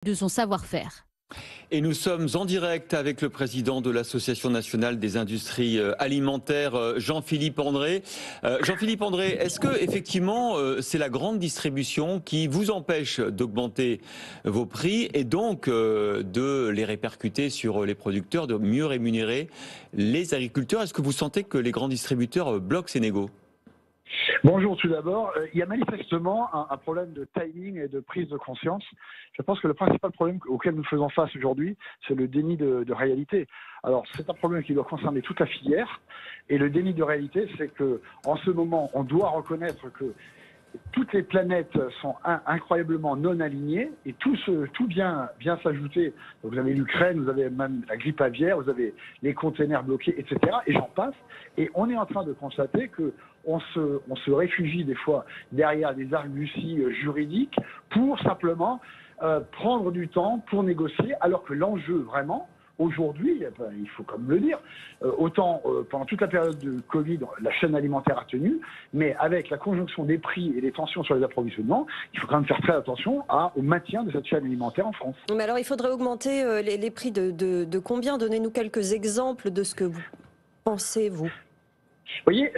de son savoir-faire. Et nous sommes en direct avec le président de l'Association nationale des industries alimentaires, Jean-Philippe André. Jean-Philippe André, est-ce que effectivement c'est la grande distribution qui vous empêche d'augmenter vos prix et donc de les répercuter sur les producteurs, de mieux rémunérer les agriculteurs? Est-ce que vous sentez que les grands distributeurs bloquent ces négos? Bonjour tout d'abord. Il y a manifestement un problème de timing et de prise de conscience. Je pense que le principal problème auquel nous faisons face aujourd'hui, c'est le déni de réalité. Alors c'est un problème qui doit concerner toute la filière. Et le déni de réalité, c'est que en ce moment, on doit reconnaître que toutes les planètes sont incroyablement non alignées et tout vient s'ajouter. Vous avez l'Ukraine, vous avez même la grippe aviaire, vous avez les containers bloqués, etc. Et j'en passe. Et on est en train de constater que on se réfugie des fois derrière des arguties juridiques pour simplement prendre du temps pour négocier, alors que l'enjeu vraiment, aujourd'hui, il faut quand même le dire, autant pendant toute la période de Covid, la chaîne alimentaire a tenu, mais avec la conjonction des prix et des tensions sur les approvisionnements, il faut quand même faire très attention au maintien de cette chaîne alimentaire en France. Mais alors, il faudrait augmenter les prix de combien? Donnez-nous quelques exemples de ce que vous pensez, vous. Vous voyez,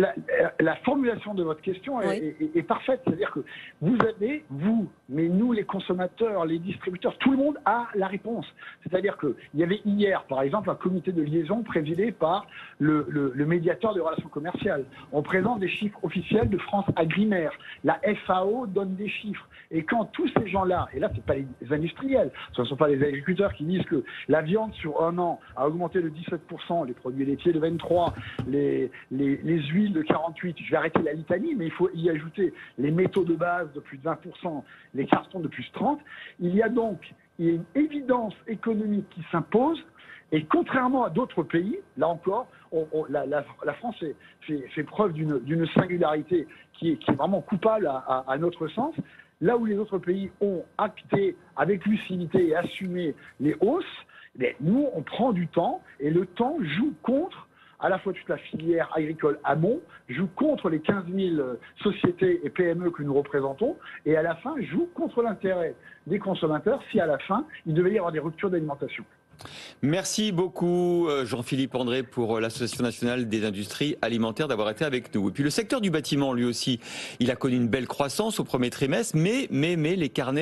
la formulation de votre question est parfaite. C'est-à-dire que vous, mais nous, les consommateurs, les distributeurs, tout le monde a la réponse. C'est-à-dire qu'il y avait hier, par exemple, un comité de liaison présidé par le médiateur des relations commerciales. On présente des chiffres officiels de France Agrimaire. La FAO donne des chiffres. Et quand tous ces gens-là, et là, ce n'est pas les industriels, ce ne sont pas les agriculteurs qui disent que la viande sur un an a augmenté de 17%, les produits laitiers de 23%, les huiles de 48%, je vais arrêter la litanie, mais il faut y ajouter les métaux de base de plus de 20%, les cartons de plus de 30%. Il y a une évidence économique qui s'impose, et contrairement à d'autres pays, là encore, la France fait preuve d'une singularité qui est vraiment coupable à notre sens. Là où les autres pays ont acté avec lucidité et assumé les hausses, mais nous, on prend du temps, et le temps joue contre à la fois toute la filière agricole amont, joue contre les 15 000 sociétés et PME que nous représentons, et à la fin joue contre l'intérêt des consommateurs si à la fin il devait y avoir des ruptures d'alimentation. Merci beaucoup Jean-Philippe André pour l'Association nationale des industries alimentaires d'avoir été avec nous. Et puis le secteur du bâtiment lui aussi, il a connu une belle croissance au premier trimestre, mais les carnets